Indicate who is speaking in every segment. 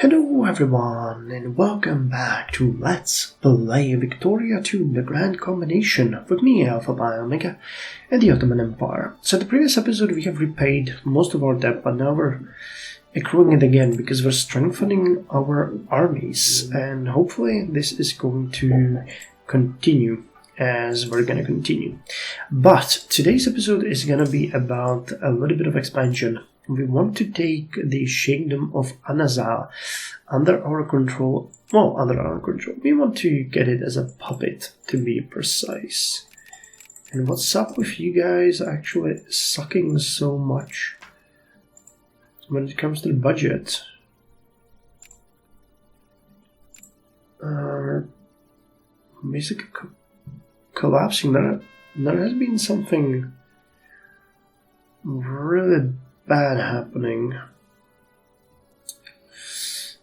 Speaker 1: Hello everyone and welcome back to Let's Play Victoria 2, the Grand Combination, with me, Alpha by Omega, and the Ottoman Empire. So in the previous episode we have repaid most of our debt, but now we're accruing it again because we're strengthening our armies, and hopefully this is going to continue as we're going to continue. But today's episode is going to be about a little bit of expansion. We want to take the Sheikhdom of Anazar under our control. Well, under our control. We want to get it as a puppet, to be precise. And what's up with you guys actually sucking so much when it comes to the budget? Basically collapsing. There has been something really bad happening.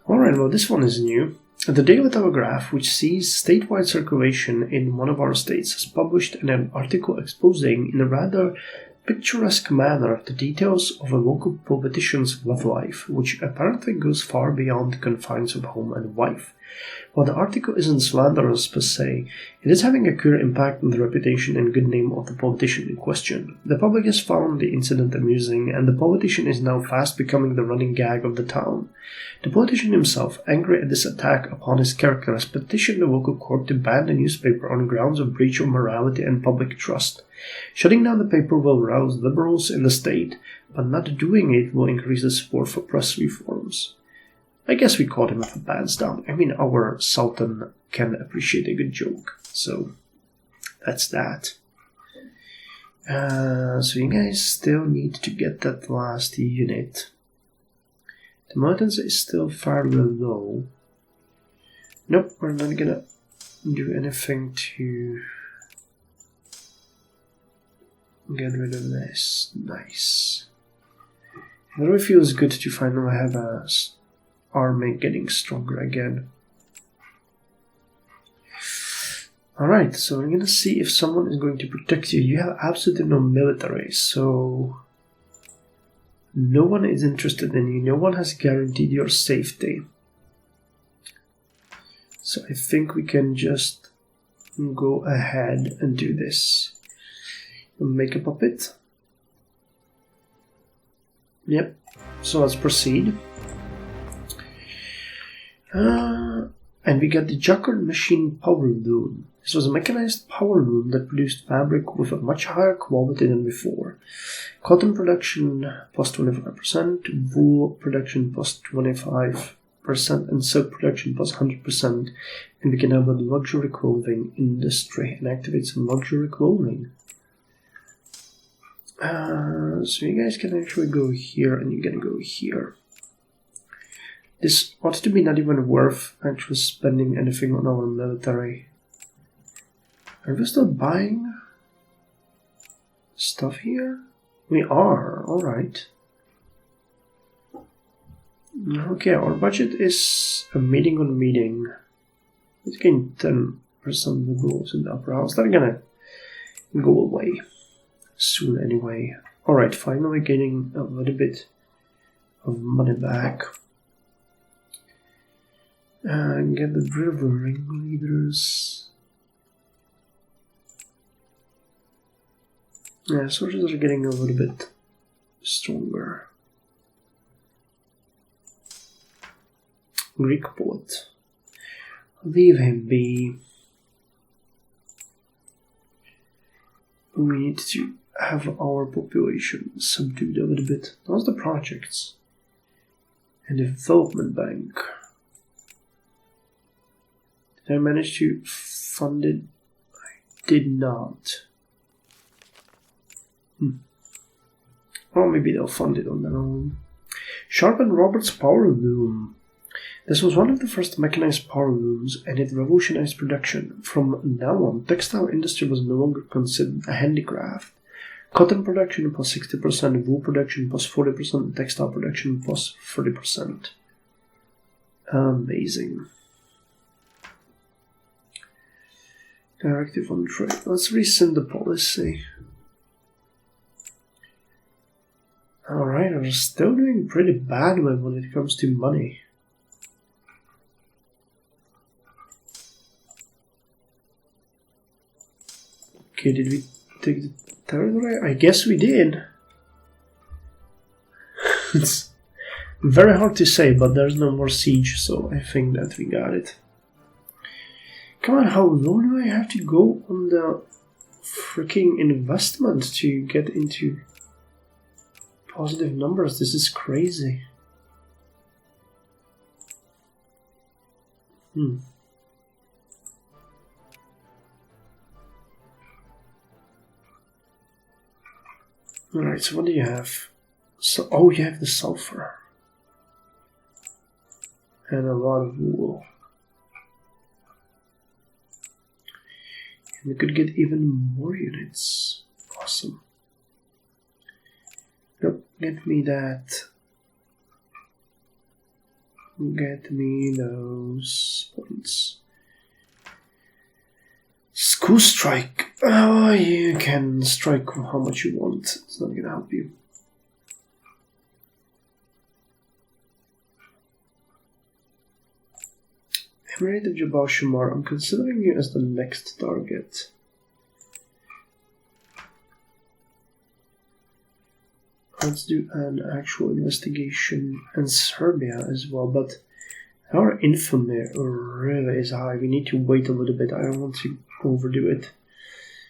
Speaker 1: Alright, well this one is new. The Daily Telegraph, which sees statewide circulation in one of our states, has published an article exposing in a rather picturesque manner the details of a local politician's love life, which apparently goes far beyond the confines of home and wife. While the article isn't slanderous per se, it is having a clear impact on the reputation and good name of the politician in question. The public has found the incident amusing, and the politician is now fast becoming the running gag of the town. The politician himself, angry at this attack upon his character, has petitioned the local court to ban the newspaper on grounds of breach of morality and public trust. Shutting down the paper will rouse liberals in the state, but not doing it will increase the support for press reforms. I guess we caught him with a pants down. I mean, our Sultan can appreciate a good joke, so that's that. So you guys still need to get that last unit. The militants is still fairly low. Nope, we're not gonna do anything to get rid of this. Nice. It really feels good to finally have a army getting stronger again. Alright, so we're gonna see if someone is going to protect you. You have absolutely no military, so no one is interested in you. No one has guaranteed your safety. So I think we can just go ahead and do this. Make a puppet. Yep, so let's proceed. And we got the Jacquard machine power loom. This was a mechanized power loom that produced fabric with a much higher quality than before. Cotton production plus 25%, wool production plus 25%, and silk production plus 100%. And we can have a luxury clothing industry and activate some luxury clothing. So you guys can actually go here and you're gonna go here. This ought to be not even worth actually spending anything on our military. Are we still buying stuff here? We are, alright. Okay, our budget is a meeting on meeting. Let's gain 10% liberals in the upper house. They're gonna go away soon anyway. Alright, finally getting a little bit of money back. Get rid of the ringleaders. Yeah, soldiers are getting a little bit stronger. Greek poet. Leave him be. We need to have our population subdued a little bit. Those are the projects. And the development bank. Did I manage to fund it? I did not. Well, maybe they'll fund it on their own. Sharpen Roberts power loom. This was one of the first mechanized power looms, and it revolutionized production. From now on, textile industry was no longer considered a handicraft. Cotton production plus 60%, wool production plus 40%, and textile production plus 30%. Amazing. Directive on trade. Let's rescind the policy. Alright, we're still doing pretty badly when it comes to money. Okay, did we take the territory? I guess we did. It's very hard to say, but there's no more siege, so I think that we got it. Come on, how low do I have to go on the freaking investment to get into positive numbers? This is crazy. Alright, so what do you have? So, oh, you have the sulfur. And a lot of wool. And we could get even more units. Awesome. Nope, get me that. Get me those points. School strike. Oh, you can strike how much you want. It's not gonna help you. Emirate of Jabal Shumar, I'm considering you as the next target. Let's do an actual investigation in Serbia as well, but our infamy really is high. We need to wait a little bit. I don't want to overdo it,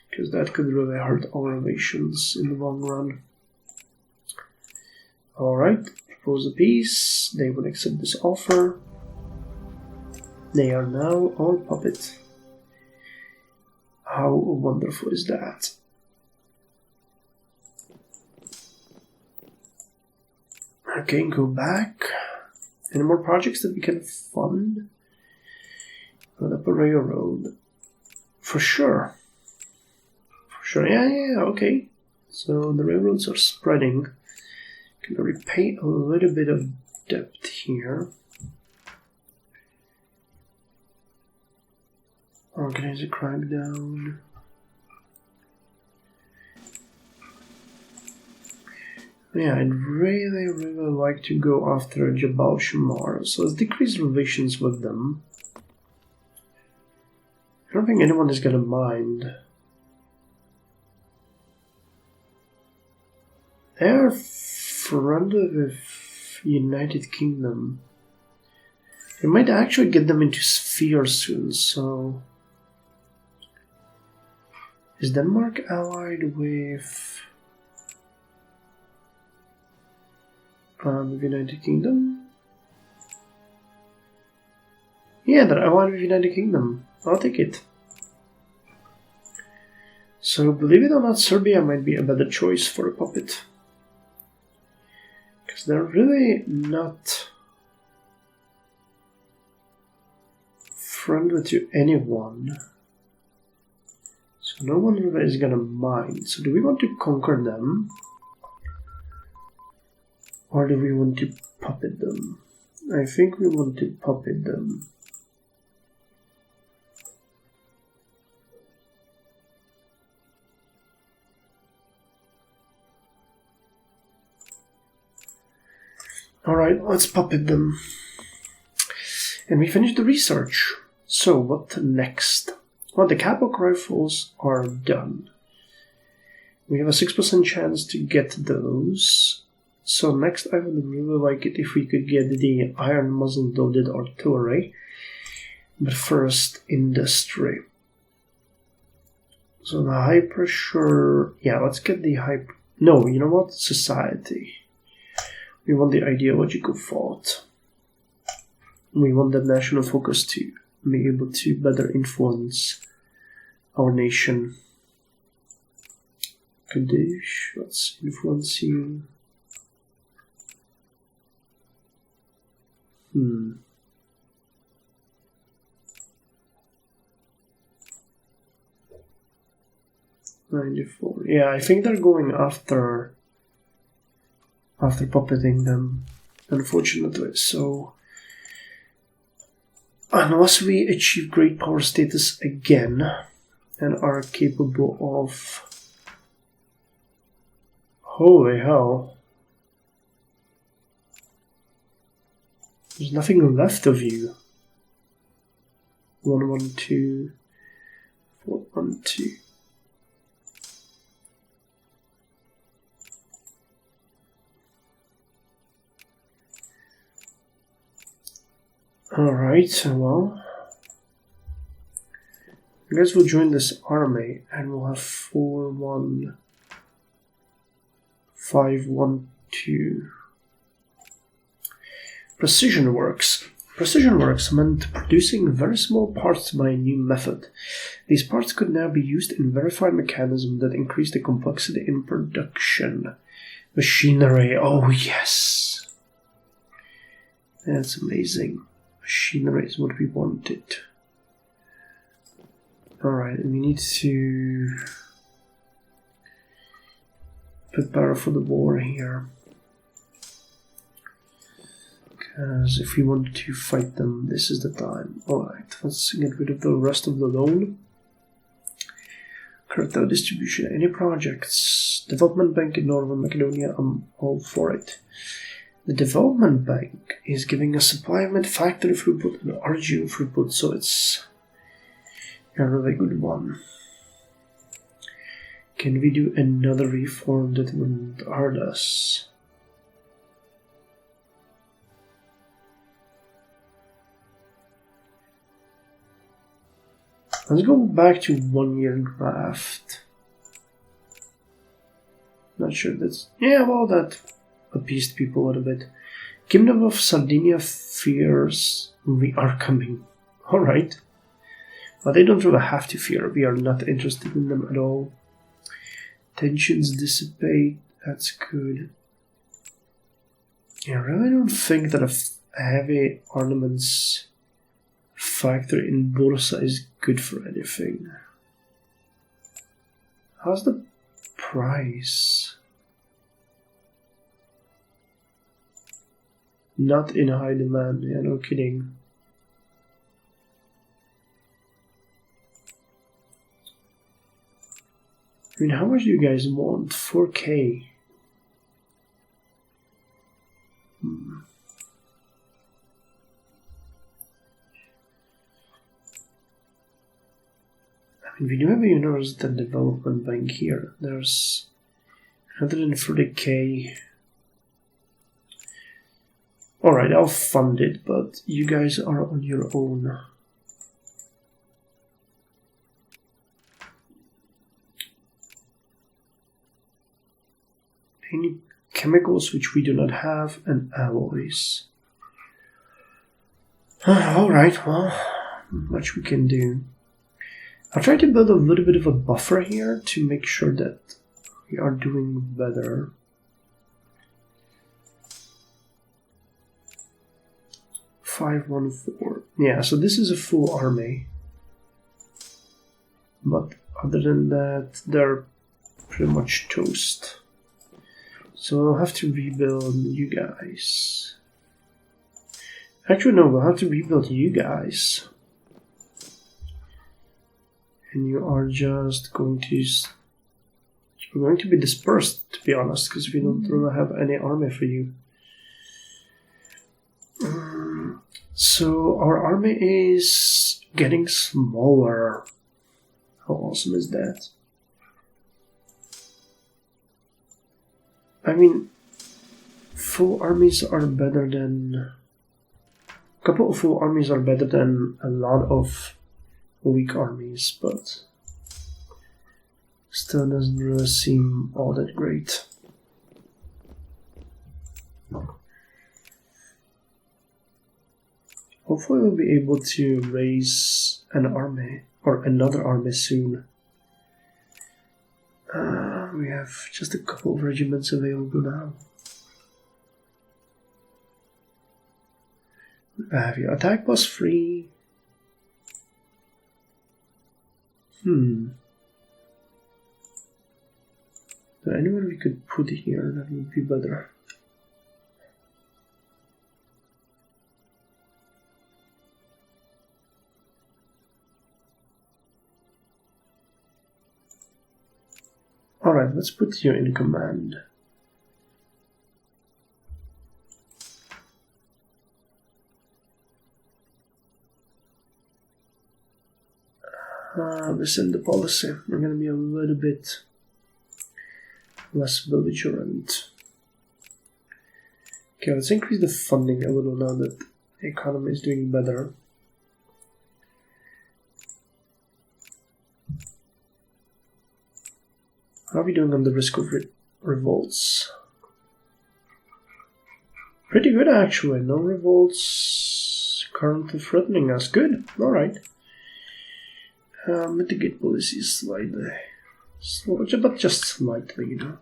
Speaker 1: because that could really hurt our relations in the long run. Alright, propose a peace. They would accept this offer. They are now all puppet. How wonderful is that? Okay, go back. Any more projects that we can fund? Put up a railroad. For sure. For sure, yeah, okay. So the railroads are spreading. Can repay a little bit of debt here. Organize a crackdown. Yeah, I'd really like to go after Jabal Shumar, so let's decrease relations with them. I don't think anyone is gonna mind. They're friendly with United Kingdom. We might actually get them into Sphere soon, so... Is Denmark allied with the United Kingdom? Yeah, they're allied with United Kingdom. I'll take it. So, believe it or not, Serbia might be a better choice for a puppet. Because they're really not friendly to anyone. So no one really is gonna mind. So do we want to conquer them? Or do we want to puppet them? I think we want to puppet them. Alright, let's puppet them. And we finished the research. So what next? Well, the Kapok rifles are done. We have a 6% chance to get those. So next I would really like it if we could get the iron muzzle-loaded artillery. But first, industry. So the high pressure... Yeah, let's get the high... No, you know what? Society. We want the ideological thought. We want that national focus to be able to better influence our nation. Kadesh, let's influence you. 94. Yeah, I think they're going after puppeting them, unfortunately. So unless we achieve great power status again and are capable of... Holy hell. There's nothing left of you. 112, 412. Alright, well, you guys will join this army and we'll have 41512. Precision works. Precision works meant producing very small parts by a new method. These parts could now be used in verified mechanisms that increase the complexity in production. Machinery, oh yes! That's amazing. Machinery is what we wanted. Alright, we need to prepare for the war here. Because if we want to fight them, this is the time. Alright, let's get rid of the rest of the loan. Cartel distribution, any projects? Development Bank in Northern Macedonia, I'm all for it. The Development Bank is giving us supply of factory throughput and RGU throughput, so it's a really good one. Can we do another reform that wouldn't hurt us? Let's go back to 1 year draft. Not sure that's... yeah, well, that appeased people a little bit. Kingdom of Sardinia fears we are coming. Alright. But they don't really have to fear. We are not interested in them at all. Tensions dissipate. That's good. I really don't think that a heavy armaments factory in Bursa is good for anything. How's the price? Not in high demand, yeah, no kidding. I mean, how much do you guys want? 4K. I mean, we do have a University Development Bank here. There's 130K. Alright, I'll fund it, but you guys are on your own. Any chemicals which we do not have, and alloys. Alright, well, not much we can do. I'll try to build a little bit of a buffer here to make sure that we are doing better. $514. Yeah, so this is a full army. But other than that, they're pretty much toast. So I'll have to rebuild you guys. Actually, no, we'll have to rebuild you guys. And you are just going to... you're going to be dispersed, to be honest, because we don't really have any army for you. So our army is getting smaller. How awesome is that? I mean, full armies are better than... a couple of full armies are better than a lot of weak armies, but still doesn't really seem all that great. Hopefully we'll be able to raise an army, or another army soon. We have just a couple of regiments available now. Have your attack plus 3. Is there anyone we could put here that would be better? Alright, let's put you in command. Rescind the policy. We're going to be a little bit less belligerent. Okay, let's increase the funding a little now that The economy is doing better. How are we doing on the risk of revolts? Pretty good, actually. No revolts currently threatening us. Good. Alright. Mitigate policies slightly. But just slightly, you know.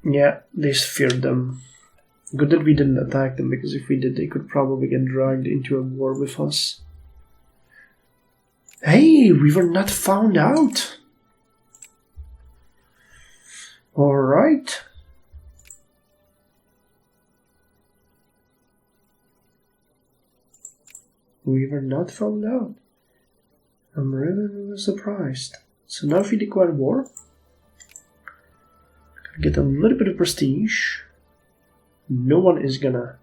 Speaker 1: Yeah, they feared them. Good that we didn't attack them, because if we did, they could probably get dragged into a war with us. Hey, we were not found out! Alright. We were not found out. I'm really surprised. So now if we declare war, get a little bit of prestige. No one is gonna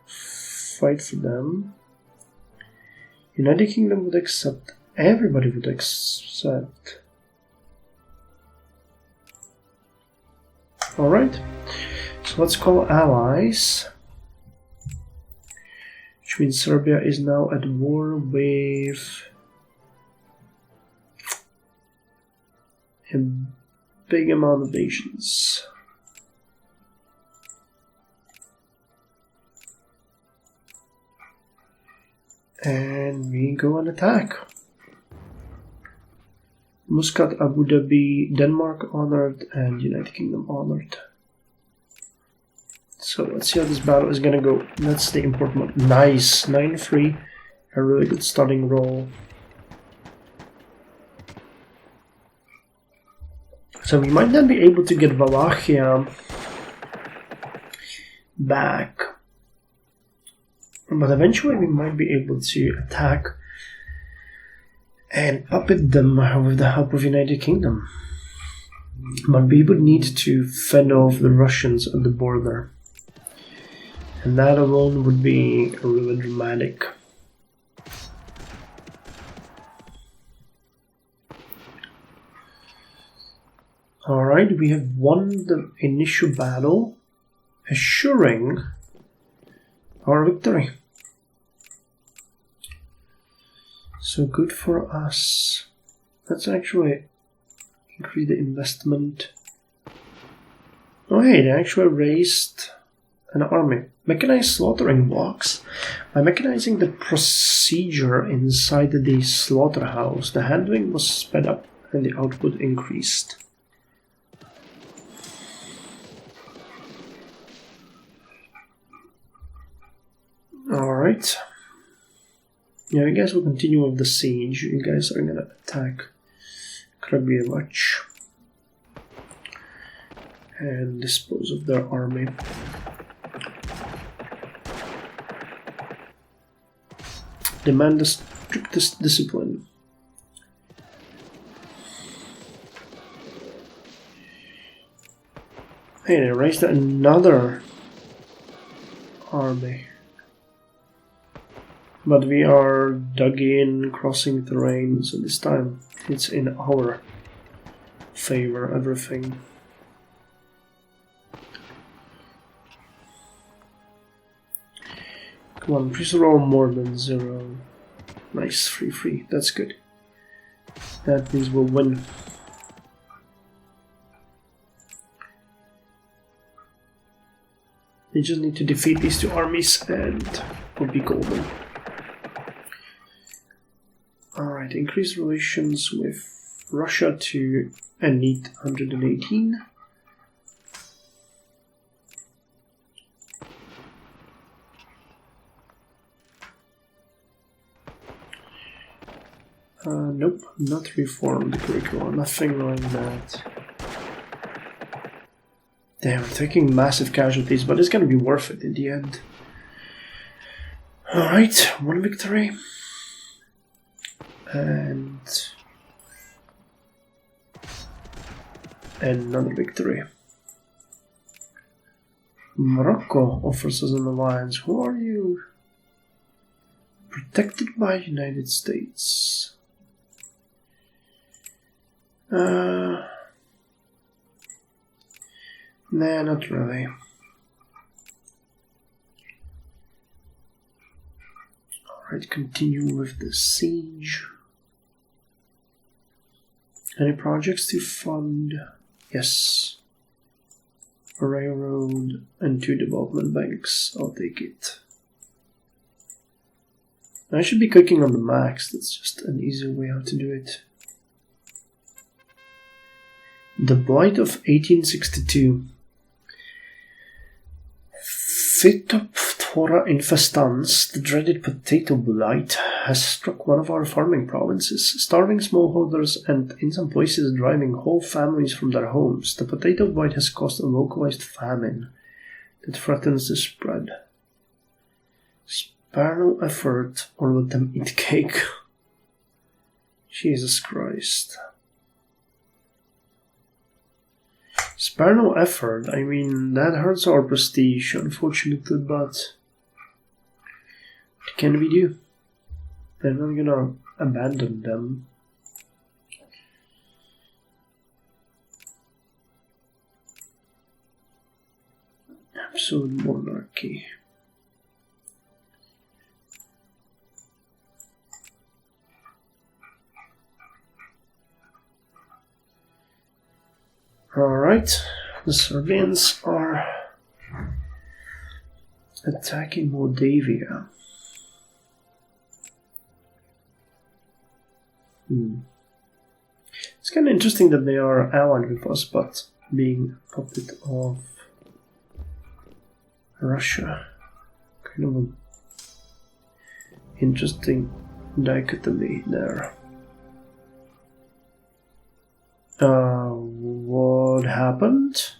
Speaker 1: fight for them. United Kingdom would accept. Everybody would accept. Alright. So let's call allies. Which means Serbia is now at war with a big amount of nations. And we go and attack. Muscat, Abu Dhabi, Denmark honored, and United Kingdom honored. So let's see how this battle is gonna go. That's the important one. Nice, 9-3, a really good starting roll. So we might not be able to get Wallachia back, but eventually we might be able to attack and puppet them with the help of United Kingdom. But we would need to fend off the Russians at the border. And that alone would be really dramatic. Alright, we have won the initial battle, assuring our victory. So good for us. Let's actually increase the investment. Oh hey, they actually raised an army. Mechanized slaughtering blocks. By mechanizing the procedure inside the slaughterhouse, the handling was sped up and the output increased. Alright. Yeah, you guys will continue with the siege. You guys are gonna attack Kragujevac and dispose of their army. Demand the strictest discipline. Hey, they raised another army. But we are dug in, crossing terrain, so this time it's in our favor, everything. Come on, please roll more than 0. Nice, 3-3, that's good. That means we'll win. We just need to defeat these two armies and we'll be golden. Alright, increase relations with Russia to a neat 118. Nope, not reform the curriculum, nothing like that. Damn, we're taking massive casualties, but it's gonna be worth it in the end. Alright, one victory. And another victory. Morocco offers us an alliance. Who are you? Protected by United States. Nah, not really. Alright, continue with the siege. Any projects to fund? Yes. A railroad and 2 development banks. I'll take it. I should be clicking on the max. That's just an easier way how to do it. The Blight of 1862. Phytophthora infestans, the dreaded potato blight, has struck one of our farming provinces, starving smallholders and, in some places, driving whole families from their homes. The potato blight has caused a localized famine that threatens to spread. Spare no effort, or let them eat cake. Jesus Christ. Spare no effort. I mean, that hurts our prestige, unfortunately, but what can we do? They're not gonna abandon them. Absolute monarchy. Alright, the Serbians are attacking Moldavia. It's kind of interesting that they are allied with us, but being a puppet of Russia. Kind of an interesting dichotomy there. What happened?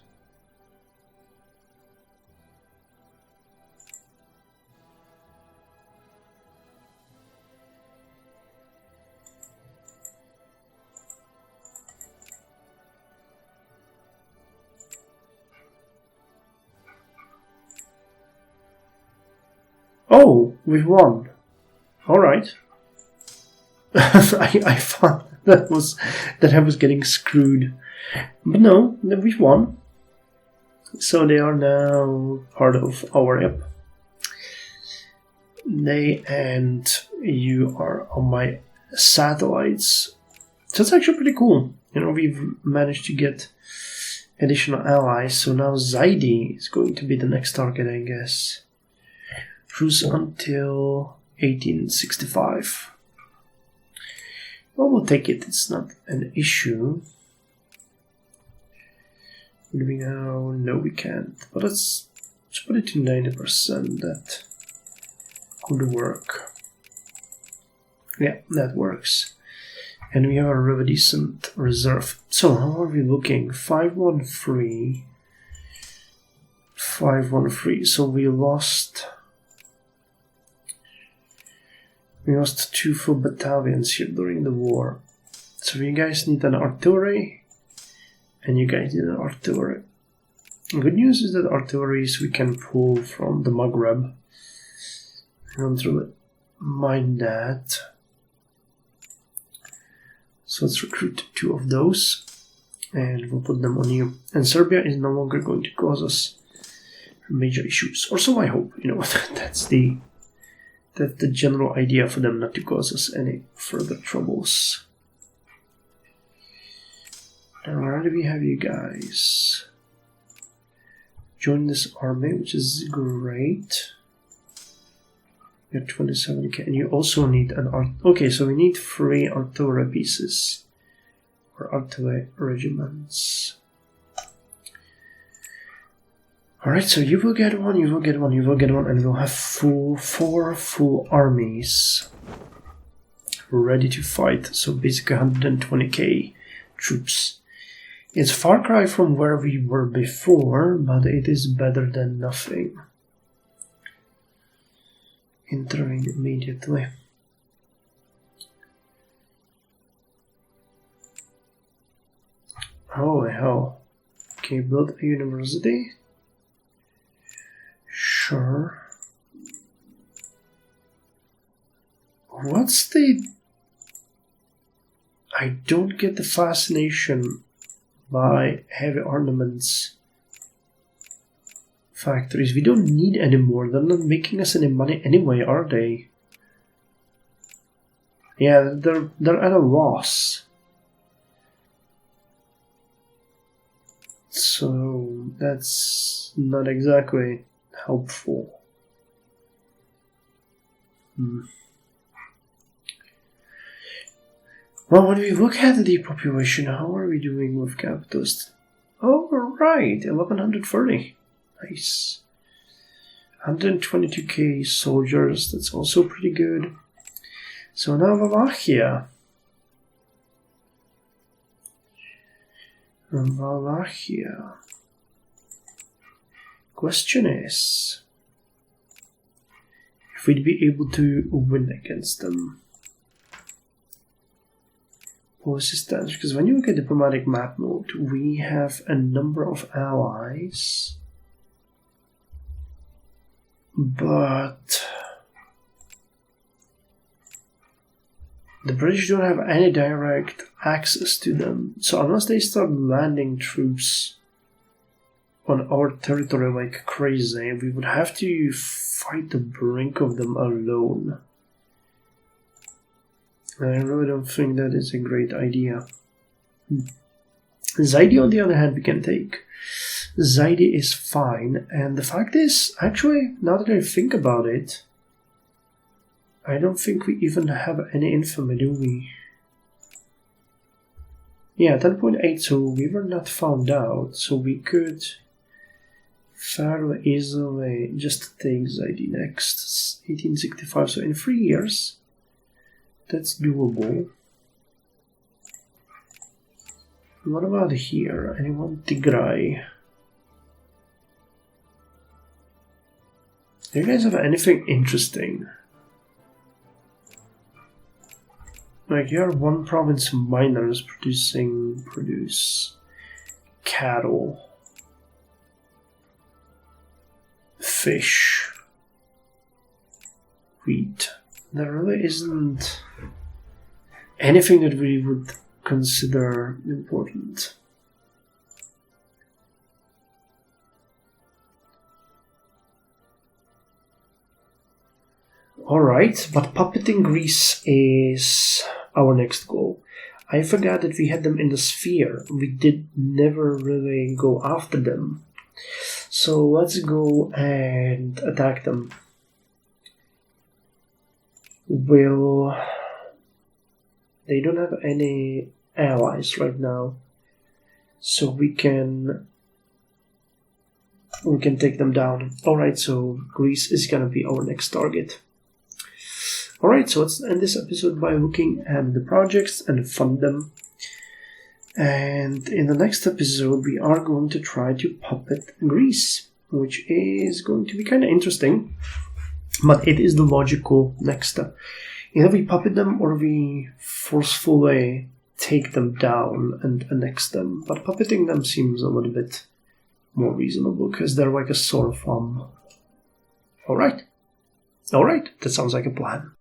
Speaker 1: Oh, we won. All right. I thought that I was getting screwed, but no, we won. So they are now part of our app. They and you are on my satellites. So it's actually pretty cool. You know, we've managed to get additional allies. So now Zaidi is going to be the next target, I guess. Truce until 1865. Well, we'll take it. It's not an issue. Do we now? No, we can't. But let's put it to 90%. That could work. Yeah, that works. And we have a really decent reserve. So how are we looking? 513. 513. So we lost 2 full battalions here during the war. So you guys need an artillery, and you guys need an artillery. The good news is that artilleries we can pull from the Maghreb. I don't really mind that. So let's recruit 2 of those, and we'll put them on you. And Serbia is no longer going to cause us major issues, or so I hope. You know, that's the general idea for them, not to cause us any further troubles. Now, where do we have you guys? Join this army, which is great. You're 27k, and you also need an okay, so we need 3 artillery pieces, or artillery regiments. Alright, so you will get one, you will get one, you will get one, and we'll have 4 full armies ready to fight. So basically 120k troops. It's far cry from where we were before, but it is better than nothing. Entering immediately. Holy hell. Okay, build a university. Sure. What's the... I don't get the fascination by heavy armaments factories. We don't need any more. They're not making us any money anyway, are they? Yeah, they're at a loss. So that's not exactly helpful. Well, when we look at the population, how are we doing with capitalists? Oh, right, 1130. Nice. 122k soldiers, that's also pretty good. So now Wallachia. Wallachia. Question is if we'd be able to win against them. Policy stance, because when you look at diplomatic map mode, we have a number of allies, but the British don't have any direct access to them. So unless they start landing troops on our territory like crazy, we would have to fight the brink of them alone. I really don't think that is a great idea. Zaidi, on the other hand, we can take. Zaidi is fine, and the fact is, actually, now that I think about it, I don't think we even have any infamy, do we? Yeah, 10.8, so we were not found out, so we could fairly easily just take Zaidi next. 1865, so in 3 years. That's doable. What about here? Anyone? Tigray. Do you guys have anything interesting? Like, you're one province miners produce cattle, fish, wheat. There really isn't anything that we would consider important. Alright, but puppeting Greece is our next goal. I forgot that we had them in the sphere. We did never really go after them. So let's go and attack them. Will they don't have any allies right now, so we can take them down. Alright, so Greece is gonna be our next target. Alright, so let's end this episode by looking at the projects and fund them. And in the next episode we are going to try to puppet Greece, which is going to be kind of interesting. But it is the logical next step. Either we puppet them or we forcefully take them down and annex them. But puppeting them seems a little bit more reasonable because they're like a sore thumb. Alright, that sounds like a plan.